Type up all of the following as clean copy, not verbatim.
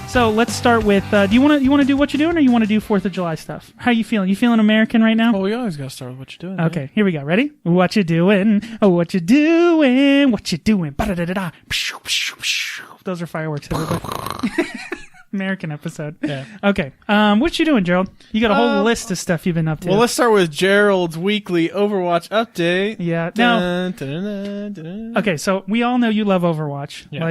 So let's start with. Do you want to do what you're doing, or you want to do 4th of July stuff? How are you feeling? You feeling American right now? Well, we always gotta start with what you're doing. Okay, here we go. Ready? What you doing? Oh, what you doing? What you doing? Ba-da-da-da-da. Those are fireworks, everybody. American episode. Yeah. Okay. What you doing, Gerald? You got a whole list of stuff you've been up to. Well, let's start with Gerald's weekly Overwatch update. Yeah. Dun, Now, dun, dun, dun, dun. okay, so we all know you love Overwatch. Yeah.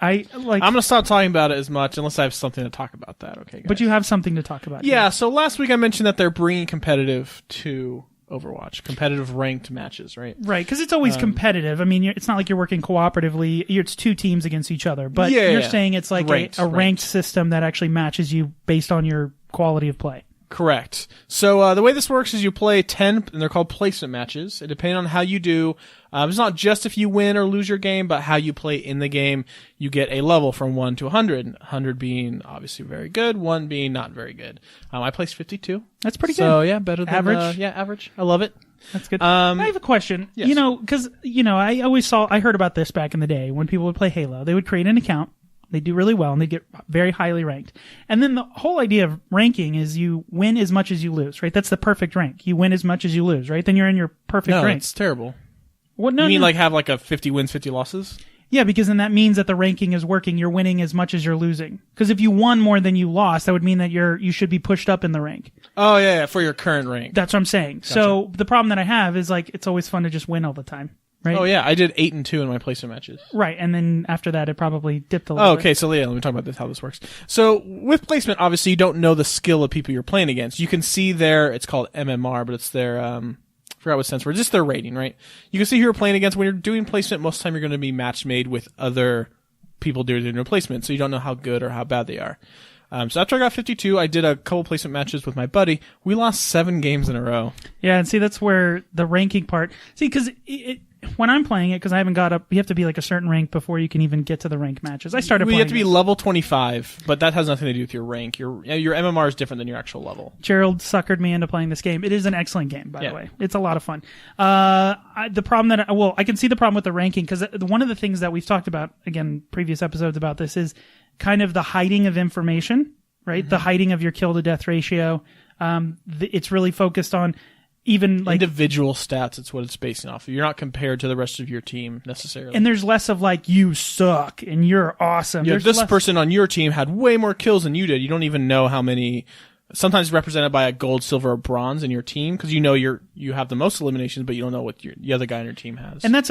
I'm gonna stop talking about it as much unless I have something to talk about that. Okay, guys. But you have something to talk about. Yeah. So last week I mentioned that they're bringing competitive to Overwatch, competitive ranked matches, right? Right, because it's always competitive. I mean, it's not like you're working cooperatively. It's two teams against each other. But you're saying it's like a ranked system that actually matches you based on your quality of play. Correct. So the way this works is you play 10, and they're called placement matches. And depending on how you do, it's not just if you win or lose your game, but how you play in the game. You get a level from 1 to 100. 100 being obviously very good, 1 being not very good. I placed 52. That's pretty good. So yeah, better than average. Average. I love it. That's good. I have a question. Yes. Because I heard about this back in the day when people would play Halo. They would create an account. They do really well, and they get very highly ranked. And then the whole idea of ranking is you win as much as you lose, right? That's the perfect rank. You win as much as you lose, right? Then you're in your perfect rank. No, it's terrible. What? You mean like have like a 50 wins, 50 losses? Yeah, because then that means that the ranking is working. You're winning as much as you're losing. Because if you won more than you lost, that would mean that you should be pushed up in the rank. Oh, yeah, for your current rank. That's what I'm saying. Gotcha. So the problem that I have is like it's always fun to just win all the time. Right? Oh, yeah. I did 8 and 2 in my placement matches. Right. And then after that, it probably dipped a little bit. Okay. So, yeah, let me talk about this, how this works. So, with placement, obviously, you don't know the skill of people you're playing against. You can see it's called MMR, but it's their, I forgot what it stands for. Just their rating, right? You can see who you're playing against. When you're doing placement, most of the time you're going to be match made with other people doing their placement. So, you don't know how good or how bad they are. So after I got 52, I did a couple placement matches with my buddy. We lost 7 games in a row. Yeah. And see, that's where the ranking part, because when I'm playing it, because I haven't got up, you have to be like a certain rank before you can even get to the rank matches. I started playing. You have to be level 25, but that has nothing to do with your rank. Your MMR is different than your actual level. Gerald suckered me into playing this game. It is an excellent game, by the way. It's a lot of fun. I can see the problem with the ranking, because one of the things that we've talked about, again, previous episodes about this, is kind of the hiding of information, right? Mm-hmm. The hiding of your kill to death ratio. It's really focused on even like individual stats. It's what it's basing off of. You're not compared to the rest of your team necessarily. And there's less of like, you suck and you're awesome. Yeah, this person on your team had way more kills than you did. You don't even know how many, sometimes represented by a gold, silver, or bronze in your team, because you have the most eliminations, but you don't know what the other guy on your team has. And that's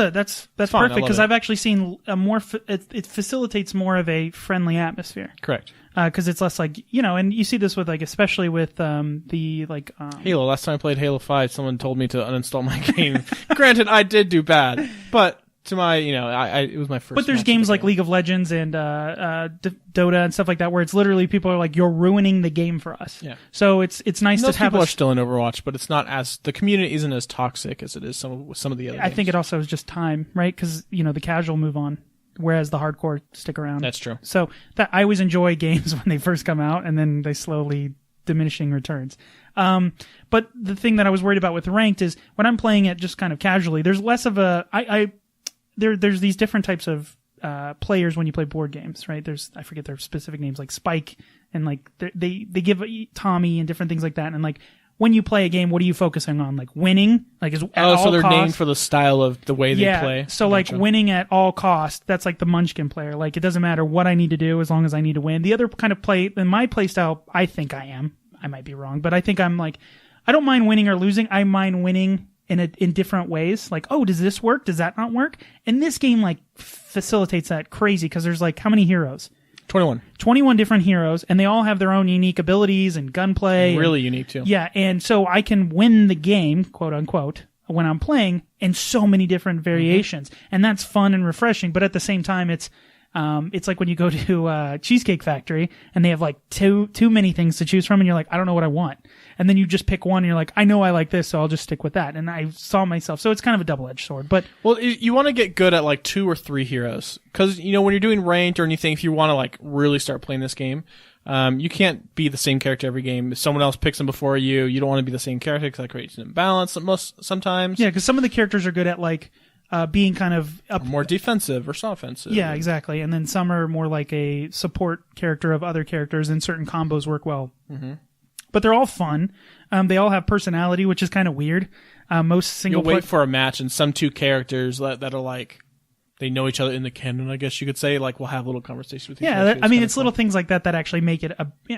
perfect, because I've actually seen it facilitates more of a friendly atmosphere. Correct. Because it's less like, and you see this with like, especially with Halo. Last time I played Halo 5, someone told me to uninstall my game. Granted, I did do bad, but to my, it was my first. But there's games like League of Legends and Dota and stuff like that, where it's literally people are like, you're ruining the game for us. Yeah. So it's nice to have. People are still in Overwatch, but it's not the community isn't as toxic as it is with some of the other games. I think it also is just time, right? Because the casual move on, whereas the hardcore stick around. That's true. So I always enjoy games when they first come out, and then they slowly diminishing returns. But the thing that I was worried about with ranked is when I'm playing it just kind of casually, there's less of there's these different types of players when you play board games, right? I forget their specific names, like Spike, and like they give Tommy and different things like that. And like when you play a game, what are you focusing on? Like winning, like is at all so they're cost? Named for the style of the way they play. So like winning at all cost, that's like the Munchkin player. Like it doesn't matter what I need to do as long as I need to win. The other kind of play in my play style, I think I might be wrong, but I think I'm like, I don't mind winning or losing. I mind winning in different ways. Like, oh, does this work? Does that not work? And this game like facilitates that crazy, because there's like how many heroes? 21 different heroes, and they all have their own unique abilities and gunplay. Really unique too. Yeah, and so I can win the game, quote unquote, when I'm playing in so many different variations, and that's fun and refreshing. But at the same time, it's like when you go to Cheesecake Factory and they have like too many things to choose from, and you're like, I don't know what I want. And then you just pick one and you're like, I know I like this, so I'll just stick with that. And I saw myself. So it's kind of a double-edged sword. But well, you want to get good at like 2 or 3 heroes. Because, when you're doing ranked or anything, if you want to like really start playing this game, you can't be the same character every game. If someone else picks them before you don't want to be the same character, because that creates an imbalance sometimes. Yeah, because some of the characters are good at like being kind of up. More defensive or offensive. Yeah, exactly. And then some are more like a support character of other characters, and certain combos work well. Mm-hmm. But they're all fun. They all have personality, which is kind of weird. Most single You'll wait for a match, and some two characters that are like, they know each other in the canon, I guess you could say, like we'll have a little conversation with each other. Yeah, I mean, it's little things like that that actually make it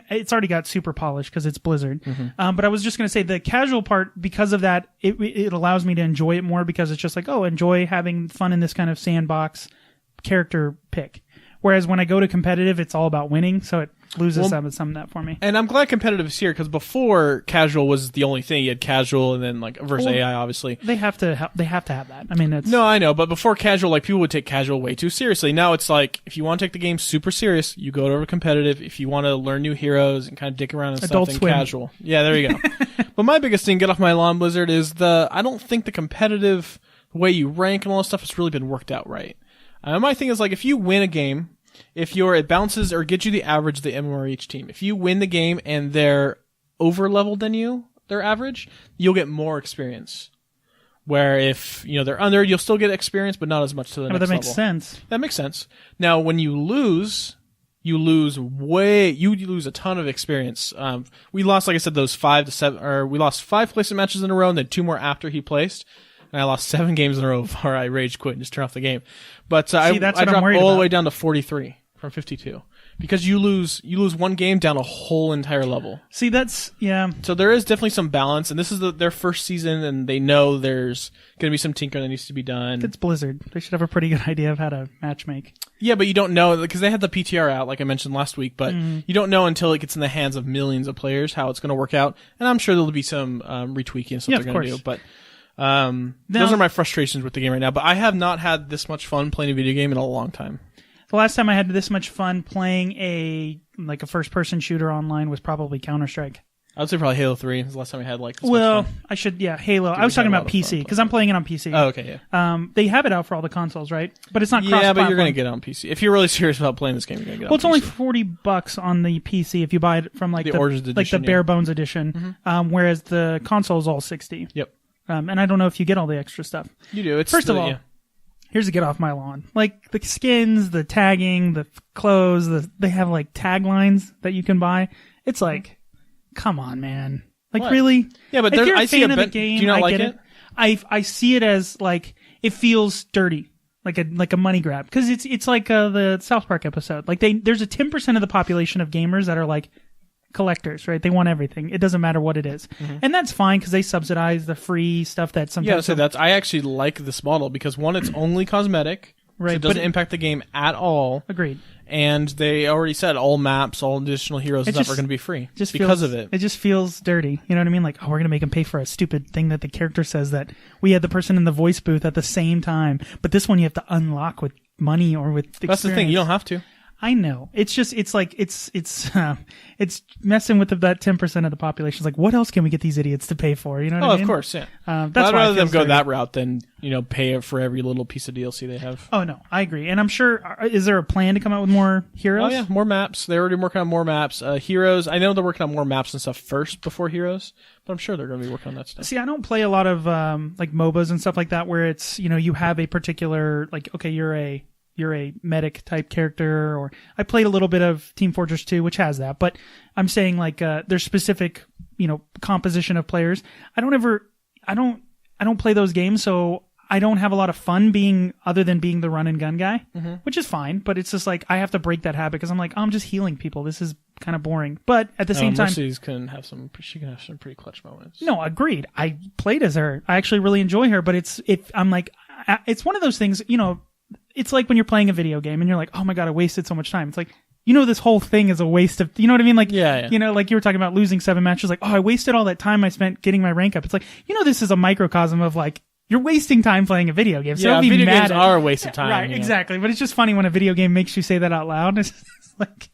it's already got super polished because it's Blizzard. Mm-hmm. But I was just going to say the casual part, because of that, it allows me to enjoy it more because it's just like, oh, enjoy having fun in this kind of sandbox character pick. Whereas when I go to competitive, it's all about winning, so it loses some of that for me. And I'm glad competitive is here, because before casual was the only thing. You had casual and then like versus AI, obviously. They have to have that. I mean, it's... No, I know, but before casual, like people would take casual way too seriously. Now it's like, if you want to take the game super serious, you go over to competitive. If you want to learn new heroes and kind of dick around and Adult stuff, then Swim. casual. Yeah, there you go. But my biggest thing, get off my lawn, Blizzard, is I don't think the competitive way you rank and all that stuff has really been worked out right. My thing is, like, if you win a game, it bounces or gets you the average of the MMR each team. If you win the game and they're over leveled than you, their average, you'll get more experience. Where if they're under, you'll still get experience, but not as much to the next level. That makes sense. That makes sense. Now, when you lose a ton of experience. We lost, like I said, those 5 to 7, or we lost 5 placement matches in a row, and then 2 more after he placed. And I lost 7 games in a row before I rage quit and just turned off the game. But I dropped all the way down to 43 from 52. Because you lose one game down a whole entire level. See, yeah. So there is definitely some balance, and this is their first season, and they know there's going to be some tinkering that needs to be done. It's Blizzard. They should have a pretty good idea of how to match make. Yeah, but you don't know, because they had the PTR out, like I mentioned last week, but you don't know until it gets in the hands of millions of players how it's going to work out. And I'm sure there'll be some retweaking and stuff they're going to do. But those are my frustrations with the game right now. But I have not had this much fun playing a video game in a long time. The last time I had this much fun playing a first-person shooter online was probably Counter-Strike. I would say probably Halo 3 is the last time we had this much fun. Halo. I was talking about PC, because I'm playing it on PC. Oh, okay, yeah. They have it out for all the consoles, right? But it's not cross-platform. Yeah, but you're going to get it on PC. If you're really serious about playing this game, you're going to get it on PC. Well, it's only $40 on the PC if you buy it from the bare bones edition, whereas the console is all $60. Yep. And I don't know if you get all the extra stuff. You do. First of all, here's a get off my lawn. Like the skins, the tagging, the clothes, they have like taglines that you can buy. It's like, come on, man. Like, really? Yeah, but if you're I a see fan of the game, do you not I like get it. I see it as like, it feels dirty. Like a money grab. Because it's like the South Park episode. Like there's a 10% of the population of gamers that are like collectors, right? They want everything. It doesn't matter what it is. And that's fine because they subsidize the free stuff that sometimes... Yeah, so I actually like this model because, one, it's only cosmetic. Right. So it doesn't impact the game at all. Agreed. And they already said all maps, all additional heroes and stuff are going to be free because of it. It just feels dirty. You know what I mean? Like, oh, we're going to make them pay for a stupid thing that the character says that we had the person in the voice booth at the same time. But this one you have to unlock with money or with experience. That's the thing. You don't have to. I know. It's just, it's messing with that 10% of the population. It's like, what else can we get these idiots to pay for? You know what I mean? Of course, yeah. That's I'd why rather them go that route than, pay for every little piece of DLC they have. Oh, no. I agree. And I'm sure, is there a plan to come out with more heroes? Oh, yeah. More maps. They're already working on more maps. Heroes, I know they're working on more maps and stuff first before heroes, but I'm sure they're going to be working on that stuff. See, I don't play a lot of, like MOBAs and stuff like that where it's, you have a particular, like, okay, you're a medic type character, or I played a little bit of Team Fortress 2, which has that, but I'm saying like, there's specific, composition of players. I don't play those games, so I don't have a lot of fun other than being the run and gun guy, which is fine, but it's just like, I have to break that habit because I'm like, I'm just healing people. This is kind of boring. But at the same time, Mercedes can have some pretty clutch moments. No, agreed. I played as her. I actually really enjoy her, but it's one of those things, it's like when you're playing a video game and you're like, oh my God, I wasted so much time. It's like, this whole thing is a waste of, you know what I mean? Like, yeah. Like you were talking about losing 7 matches, like, oh, I wasted all that time I spent getting my rank up. It's like, this is a microcosm of like, you're wasting time playing a video game. So yeah, video games are a waste of time. Right, exactly. But it's just funny when a video game makes you say that out loud. It's like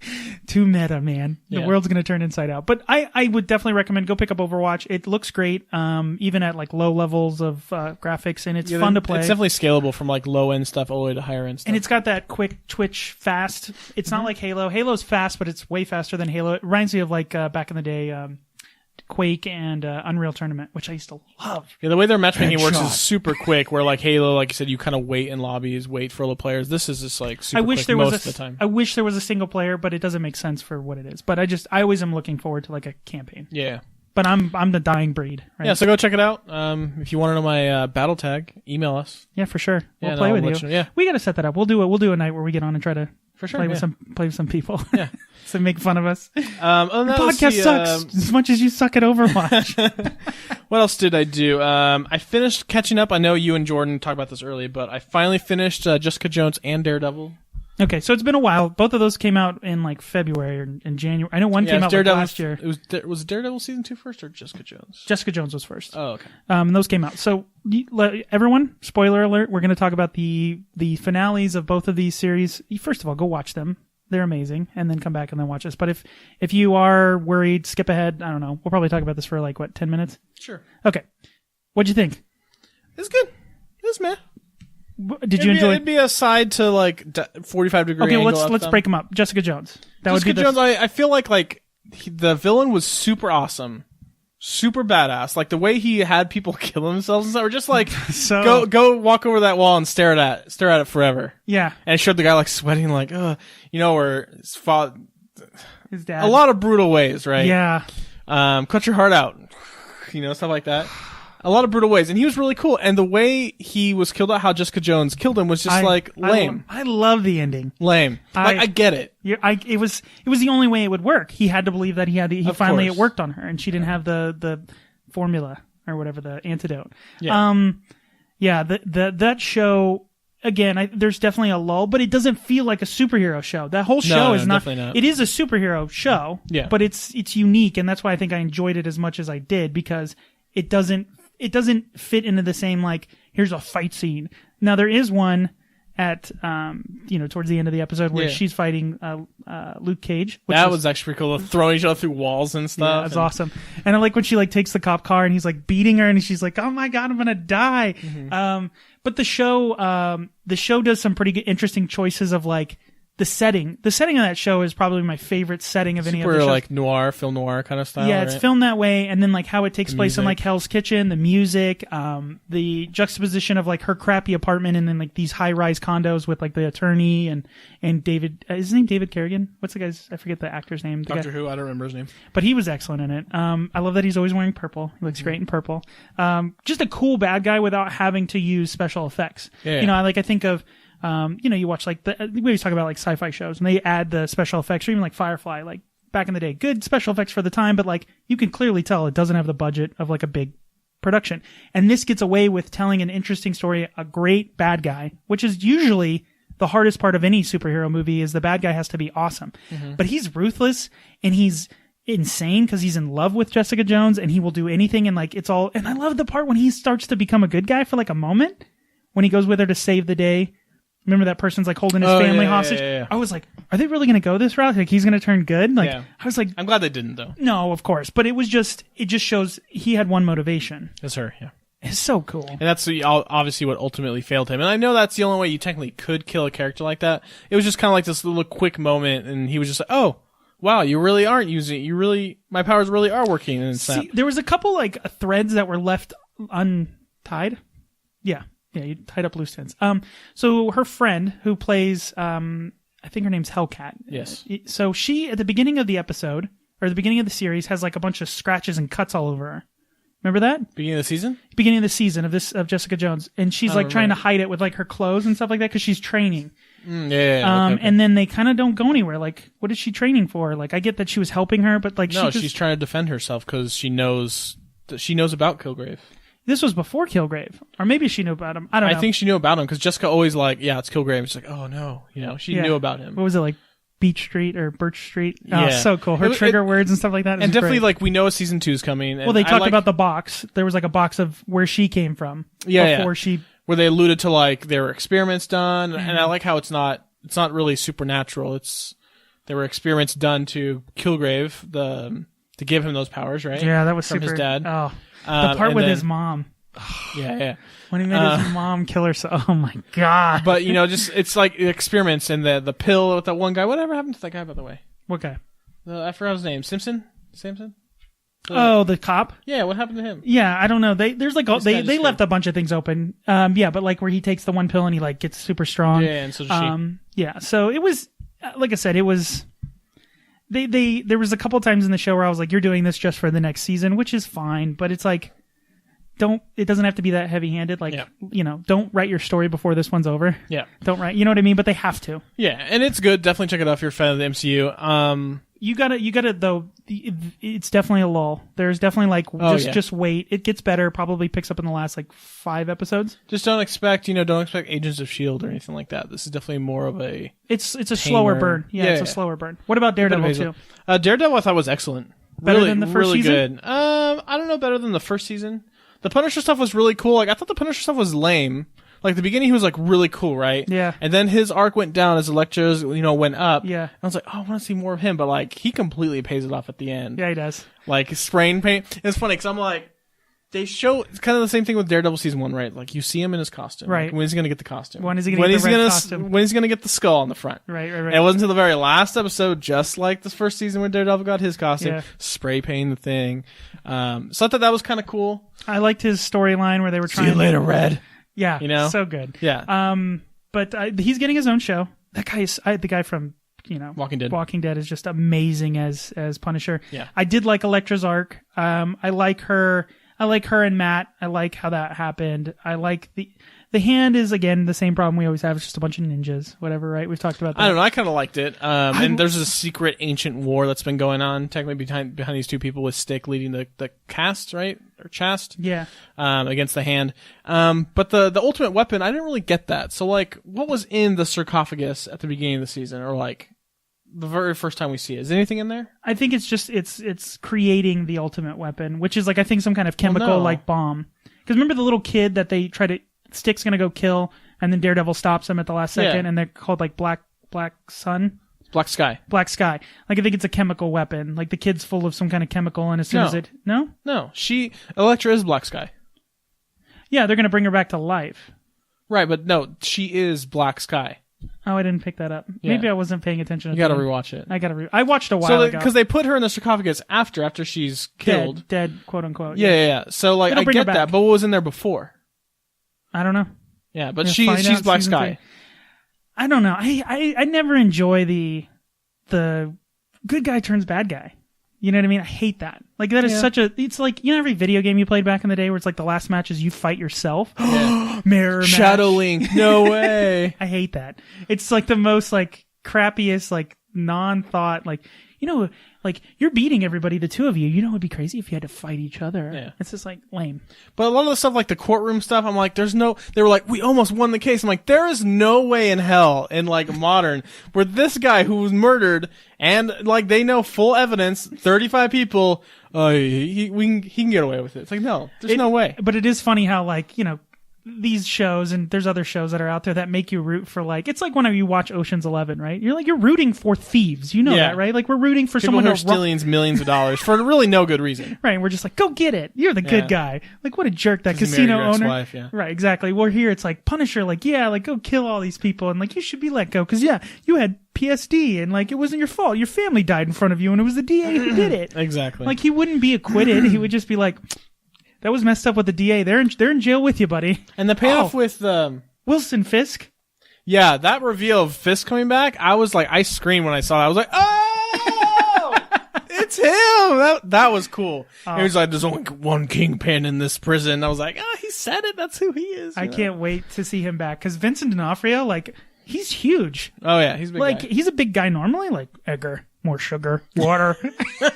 too meta, man. The world's going to turn inside out. But I would definitely recommend go pick up Overwatch. It looks great, even at like low levels of graphics, and it's fun to play. It's definitely scalable from like low end stuff all the way to higher end stuff. And it's got that quick twitch fast. It's not like Halo. Halo's fast, but it's way faster than Halo. It reminds me of like back in the day, Quake and Unreal Tournament, which I used to love. Yeah, the way their matchmaking works Headshot. is super quick. Where like Halo, like you said, you kind of wait in lobbies, wait for other players. This is just like super quick most of the time. I wish there was a single player, but it doesn't make sense for what it is. But I always am looking forward to like a campaign. Yeah. But I'm the dying breed. Right? Yeah, so go check it out. If you want to know my battle tag, email us. Yeah, for sure. We'll Yeah, play no, with you. yeah. We got to set that up. We'll do a night where we get on and try to For sure, play with yeah. some people. Yeah. So make fun of us. Other than The that, let's podcast see, sucks as much as you suck at Overwatch. What else did I do? I finished catching up. I know you and Jordan talked about this earlier, but I finally finished Jessica Jones and Daredevil. Okay, so it's been a while. Both of those came out in like February or in January. I know one came out like last year. Was Daredevil season 2 first or Jessica Jones? Jessica Jones was first. Oh, okay. And those came out. So everyone, spoiler alert, we're going to talk about the finales of both of these series. First of all, go watch them. They're amazing, and then come back and then watch us. But if you are worried, skip ahead. I don't know. We'll probably talk about this for like 10 minutes. Sure. Okay. What'd you think? It's good. It's meh. Did you enjoy? It'd be a side to like 45-degree. Okay, angle let's break them up. Jessica Jones. Jessica Jones. I feel like the villain was super awesome, super badass. Like the way he had people kill themselves and stuff, or just like So- go walk over that wall and stare at it forever. Yeah, And it showed the guy like sweating, like or his father. his dad. A lot of brutal ways, right? Yeah. Cut your heart out, stuff like that. A lot of brutal ways, and he was really cool. And the way he was killed out, how Jessica Jones killed him, was just lame. I love the ending. Lame. I get it. It was the only way it would work. He had to believe that Of finally course. it worked on her, and she didn't have the formula or whatever, the antidote. Yeah. That show. Again, there's definitely a lull, but it doesn't feel like a superhero show. That whole show is not. definitely not. It is a superhero show, Yeah. but it's unique, and that's why I think I enjoyed it as much as I did, because it doesn't fit into the same like here's a fight scene. Now there is one at towards the end of the episode where she's fighting Luke Cage. That was actually pretty cool. Throwing each other through walls and stuff. Yeah, it was awesome. And I like when she like takes the cop car and he's like beating her and she's like, "Oh my god, I'm gonna die." Mm-hmm. But the show does some pretty interesting choices of like the setting. The setting of that show is probably my favorite setting of any of the Super shows. like noir, film noir kind of style. Yeah, right? it's filmed that way, and then like how it takes place in music. like Hell's Kitchen, the music, the juxtaposition of like her crappy apartment and then like these high-rise condos with like the attorney and David. Is his name David Kerrigan? What's the guy's? I forget the actor's name. The Doctor guy, Who. I don't remember his name. but he was excellent in it. I love that he's always wearing purple. He looks great in purple. Just a cool bad guy without having to use special effects. Yeah. I think of. You watch like we always talk about like sci-fi shows and they add the special effects, or even like Firefly, like back in the day, good special effects for the time, but like you can clearly tell it doesn't have the budget of like a big production. And this gets away with telling an interesting story, a great bad guy, which is usually the hardest part of any superhero movie, is the bad guy has to be awesome. But he's ruthless and he's insane because he's in love with Jessica Jones and he will do anything, and like it's all. And I love the part when he starts to become a good guy for like a moment when he goes with her to save the day. Remember that person's like holding his family hostage? Yeah. I was like, are they really going to go this route? Like he's going to turn good? Like Yeah. I was like, I'm glad they didn't though. no, of course. But it just shows he had one motivation. It's her. Yeah. It's so cool. And that's obviously what ultimately failed him. And I know that's the only way you technically could kill a character like that. It was just kind of like this little quick moment, and he was just like, "Oh, wow, you really aren't using it. My powers really are working." And snap. See, there was a couple like threads that were left untied. Yeah, you tied up loose ends. So her friend who plays, I think her name's Hellcat. Yes. So she, at the beginning of the episode, or the beginning of the series, has like a bunch of scratches and cuts all over her. Remember that? Beginning of the season? Beginning of the season of Jessica Jones. And she's like trying to hide it with like her clothes and stuff like that because she's training. Okay. And then they kind of don't go anywhere. Like, what is she training for? Like, I get that she was helping her, but like, No, she's trying to defend herself because she knows about Kilgrave. This was before Kilgrave. Or maybe she knew about him. I don't know. I think she knew about him because Jessica always like, yeah, it's Kilgrave. She's like, oh no. She knew about him. What was it, like Beach Street or Birch Street? Oh, Yeah. so cool. Her trigger words and stuff like that. And definitely, great. like, we know season 2 is coming. And well, they talked like, about the box. There was like a box of where she came from. Before she... Where they alluded to, like, there were experiments done. Mm-hmm. And I like how it's not really supernatural. There were experiments done to Kilgrave, to give him those powers, right? Yeah, that was from super. his dad. Oh, the part with his mom. Yeah. When he made his mom kill herself. Oh my god. But, just, it's like experiments, and the pill with that one guy. Whatever happened to that guy, by the way? What guy? I forgot his name. Samson? Oh, the cop? Yeah, what happened to him? Yeah, I don't know. They They left a bunch of things open. Yeah, but like where he takes the one pill and he like gets super strong. Yeah, and so does she. Yeah, so it was like I said, it was there was a couple times in the show where I was like, you're doing this just for the next season, which is fine, but it's like it doesn't have to be that heavy-handed. Like, don't write your story before this one's over. Yeah. Don't write, you know what I mean? But they have to. Yeah, and it's good. Definitely check it out if you're a fan of the MCU. You gotta though. It's definitely a lull. There's definitely like just wait. It gets better. Probably picks up in the last like 5 episodes. Just don't expect Agents of S.H.I.E.L.D. or anything like that. This is definitely more of a. It's a slower burn. Yeah, it's a slower burn. What about Daredevil too? Daredevil I thought was excellent. Better than the first season? Good. I don't know, better than the first season. The Punisher stuff was really cool. Like I thought the Punisher stuff was lame. Like the beginning, he was like really cool, right? Yeah. And then his arc went down as Elektra's, went up. Yeah. And I was like, oh, I want to see more of him, but like he completely pays it off at the end. Yeah, he does. Like spraying paint. It's funny because I'm like, they show it's kind of the same thing with Daredevil season 1, right? Like you see him in his costume. Right. Like, when is he gonna get the costume? When is he gonna get the red costume? When is he gonna get the skull on the front? Right. And it wasn't until the very last episode, just like this first season when Daredevil got his costume, spray painting the thing. So I thought that was kind of cool. I liked his storyline where they were trying. See you later, Red. Yeah, so good. Yeah. But he's getting his own show. That guy is the guy from Walking Dead is just amazing as Punisher. Yeah. I did like Elektra's arc. I like her and Matt. I like how that happened. I like the Hand is again the same problem we always have. It's just a bunch of ninjas, whatever, right? We've talked about that. I don't know. I kind of liked it. And there's a secret ancient war that's been going on, technically behind these two people with Stick leading the cast, right? Or Chast. Yeah. Against the Hand. But the ultimate weapon, I didn't really get that. So like, what was in the sarcophagus at the beginning of the season, or like the very first time we see it? Is anything in there? I think it's just it's creating the ultimate weapon, which is like I think some kind of chemical like bomb. Because remember the little kid that they try to. Stick's gonna go kill, and then Daredevil stops him at the last second, and they're called like Black Sun? Black Sky. Black Sky. Like I think it's a chemical weapon. Like the kid's full of some kind of chemical, and as soon as it... No? No. Elektra is Black Sky. Yeah, they're gonna bring her back to life. Right, but no, she is Black Sky. Oh, I didn't pick that up. Yeah. Maybe I wasn't paying attention. You gotta rewatch it. I watched a while ago. Because they put her in the sarcophagus after she's killed. Dead, quote unquote. Yeah. So like, I get that, but what was in there before? I don't know. Yeah, but she's Black Sky. 3. I don't know. I never enjoy the good guy turns bad guy. You know what I mean? I hate that. Like that is it's like, every video game you played back in the day where it's like the last match is you fight yourself. Mirror match. Shadow Link. No way. I hate that. It's like the most like crappiest, like non-thought, like, like you're beating everybody, the two of you. It'd be crazy if you had to fight each other. Yeah. It's just like lame. But a lot of the stuff like the courtroom stuff, I'm like, they were like, we almost won the case. I'm like, there is no way in hell in like modern where this guy who was murdered and like they know full evidence, 35 people, he can get away with it. It's like, no, there's no way. But it is funny how like, these shows, and there's other shows that are out there that make you root for like, it's like whenever you watch Ocean's 11, right? You're rooting for thieves, that, right? Like we're rooting for people someone who are stealing millions of dollars for really no good reason. Right. We're just like, go get it. You're the good guy. Like what a jerk that casino owner. Ex-wife, yeah. Right. Exactly. Well, here it's like Punisher, like, like go kill all these people. And like, you should be let go. Cause you had PSD and like, it wasn't your fault. Your family died in front of you and it was the DA who did it. Exactly. Like he wouldn't be acquitted. He would just be like, that was messed up with the DA. They're in jail with you, buddy. And the payoff with Wilson Fisk. Yeah, that reveal of Fisk coming back, I was like, I screamed when I saw it. I was like, oh, it's him. That was cool. He was like, there's only one kingpin in this prison. I was like, he said it. That's who he is. I can't wait to see him back because Vincent D'Onofrio, like, he's huge. Oh yeah, he's a big guy. He's a big guy normally. Like Edgar. More sugar, water.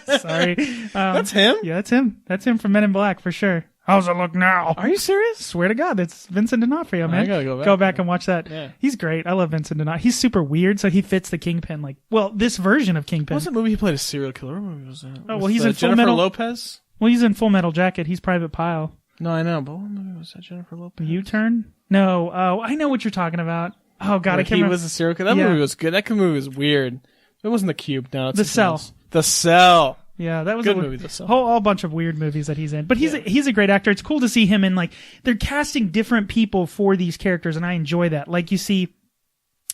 Sorry. That's him? Yeah, that's him. That's him from Men in Black for sure. How's it look now? Are you serious? Swear to God, it's Vincent D'Onofrio, man. I gotta go back and watch that. Yeah. He's great. I love Vincent D'Onofrio. He's super weird, so he fits the Kingpin. Like, well, this version of Kingpin. What was that movie he played a serial killer? What movie was that? Oh, well, he's in Full Jennifer Metal Lopez? Well, he's in Full Metal Jacket. He's Private Pile. No, I know, but what movie was that? Jennifer Lopez? U-Turn? No. Oh, I know what you're talking about. Oh God, I can't remember. He was a serial killer. That movie was good. That movie was weird. It wasn't The Cube. No, it's The Cell. Else. The Cell. Yeah, that was good movie. The Cell. Whole bunch of weird movies that he's in. But he's a great actor. It's cool to see him in like they're casting different people for these characters, and I enjoy that. Like you see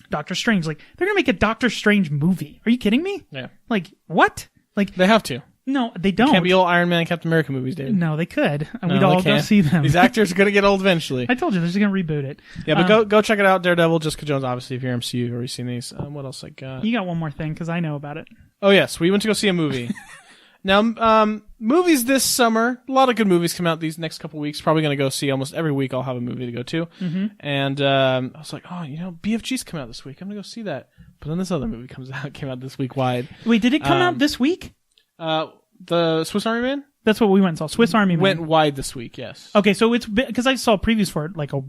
Doctor Strange. Like they're gonna make a Doctor Strange movie. Are you kidding me? Yeah. Like what? Like they have to. No, they don't. Can't be all Iron Man and Captain America movies, David. No, they could. And No, we'd they all go can't. see them. These actors are going to get old eventually. I told you, they're just going to reboot it. Yeah, but go check it out. Daredevil, Jessica Jones, obviously, if you're MCU, you've already seen these. What else I got? You got one more thing, because I know about it. Oh, yes. We went to go see a movie. Now, movies this summer, a lot of good movies come out these next couple weeks. Probably going to go see almost every week. I'll have a movie to go to. Mm-hmm. And I was like, BFG's coming out this week. I'm going to go see that. But then this other movie came out this week wide. Wait, did it come out this week? The Swiss Army Man? That's what we went and saw. Swiss Army Man. Went wide this week, yes. Okay, so it's because I saw previews for it like a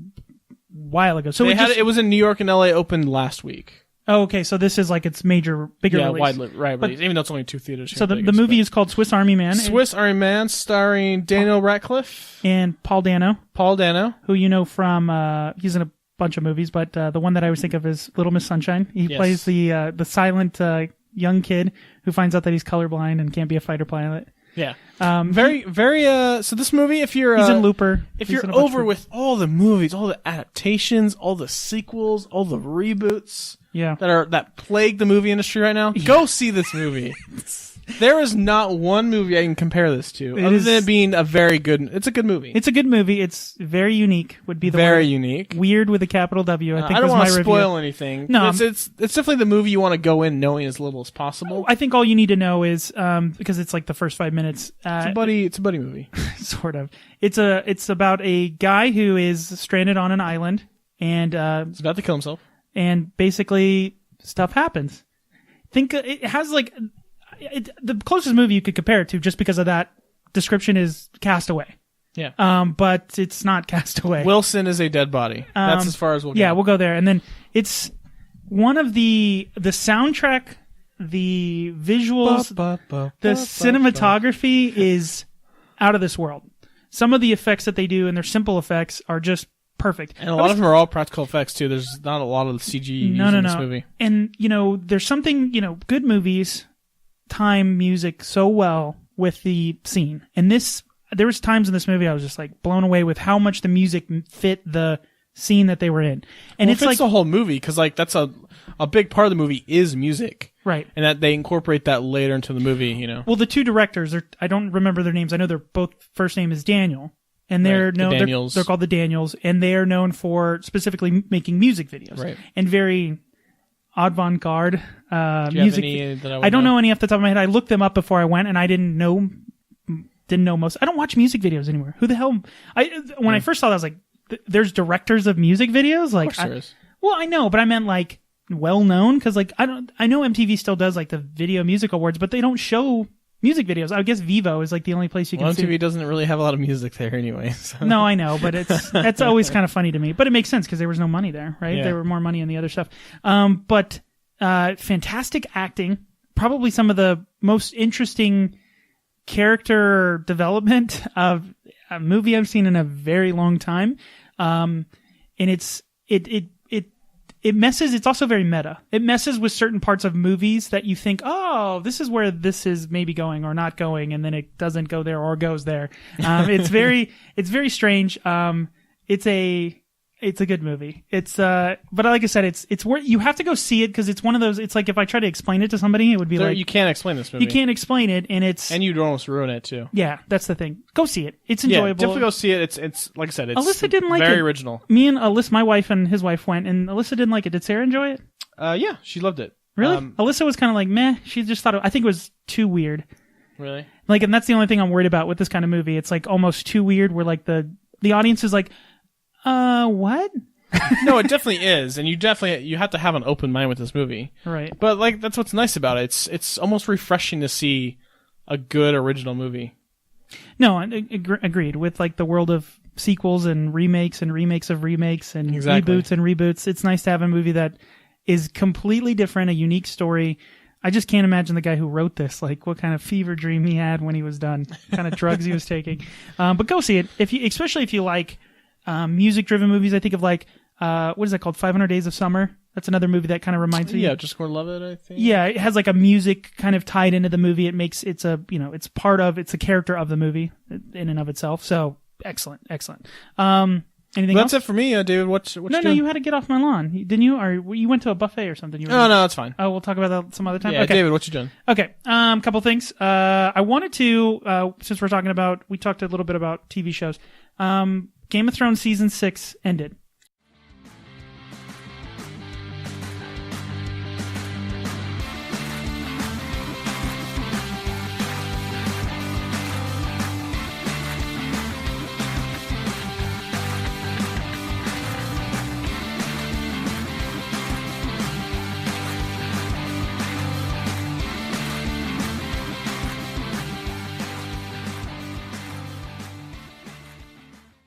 while ago. So it was in New York and LA, opened last week. Oh, okay. So this is like its bigger release. Wide release, even though it's only 2 theaters. So the movie is called Swiss Army Man. Swiss Army Man, starring Daniel Radcliffe and Paul Dano. Paul Dano, who you know from he's in a bunch of movies, but the one that I always think of is Little Miss Sunshine. He plays the silent young kid who finds out that he's colorblind and can't be a fighter pilot. Yeah. Very. So this movie, if you're he's in Looper. If you're over with all the movies, all the adaptations, all the sequels, all the reboots, that plague the movie industry right now, go see this movie. There is not one movie I can compare this to, other than it being a very good. It's a good movie. It's a good movie. It's very unique. Would be the very word. unique. Weird with a capital W. I think I don't want to spoil anything. No, it's definitely the movie you want to go in knowing as little as possible. I think all you need to know is because it's like the first 5 minutes. It's a buddy movie, sort of. It's about a guy who is stranded on an island and he's about to kill himself. And basically, stuff happens. Think it has like. The closest movie you could compare it to, just because of that description, is Castaway. Yeah. But it's not Castaway. Wilson is a dead body. That's as far as we'll go. Yeah, we'll go there. And then it's one of the soundtrack, the visuals, the cinematography is out of this world. Some of the effects that they do, and they're simple effects, are just perfect. And a lot of them are all practical effects, too. There's not a lot of CG used in this movie. And, there's something, good movies time music so well with the scene. And there was times in this movie I was just like blown away with how much the music fit the scene that they were in. And it's like the whole movie, because like that's a big part of the movie is music. Right. And that they incorporate that later into the movie, Well, the two directors, I don't remember their names. I know they're both first name is Daniel. And they're they're called the Daniels, and they are known for specifically making music videos. Right. And very avant-garde music. I don't know any off the top of my head. I looked them up before I went, and I didn't know most. I don't watch music videos anymore. Who the hell? When I first saw that, I was like, "There's directors of music videos." Like, of course there is. Well, I know, but I meant like well known, because like I know MTV still does like the Video Music Awards, but they don't show music videos. I guess Vivo is like the only place you can see. MTV doesn't really have a lot of music there anyway. So. No, I know, but that's always kind of funny to me. But it makes sense because there was no money there, right? Yeah. There were more money in the other stuff. But fantastic acting, probably some of the most interesting character development of a movie I've seen in a very long time. And it messes. It's also very meta. It messes with certain parts of movies that you think, oh, this is where this is maybe going or not going, and then it doesn't go there or goes there. It's very strange. It's a good movie. But like I said, it's worth. You have to go see it because it's one of those. It's like if I try to explain it to somebody, it would be like you can't explain this movie. You can't explain it, and you'd almost ruin it too. Yeah, that's the thing. Go see it. It's enjoyable. Yeah, definitely go see it. It's like I said, it's Alyssa didn't like very it. original. Me and Alyssa, my wife and his wife went, and Alyssa didn't like it. Did Sarah enjoy it? Yeah, she loved it. Really? Alyssa was kind of like meh. She just thought I think it was too weird. Really? Like, and that's the only thing I'm worried about with this kind of movie. It's like almost too weird, where like the audience is like, what? No, it definitely is, and you have to have an open mind with this movie, right? But like that's what's nice about it. It's almost refreshing to see a good original movie. No, agreed with like the world of sequels and remakes and remakes of remakes and reboots and reboots. It's nice to have a movie that is completely different, a unique story. I just can't imagine the guy who wrote this, like what kind of fever dream he had when he was done, what kind of drugs he was taking. But go see it especially if you like music-driven movies. I think of like. What is that called? 500 Days of Summer. That's another movie that kind of reminds me. Yeah, Just Gonna Love It, I think. Yeah, it has like a music kind of tied into the movie. It's a character of the movie in and of itself. So excellent. Anything That's else? it for me, David. What you No, doing? you had to get off my lawn, didn't you? Or you went to a buffet or something? You were No, that's fine. Oh, we'll talk about that some other time. Yeah, Okay. David, what you doing? Okay. Couple things. I wanted to, since we talked a little bit about TV shows. Game of Thrones season 6 ended.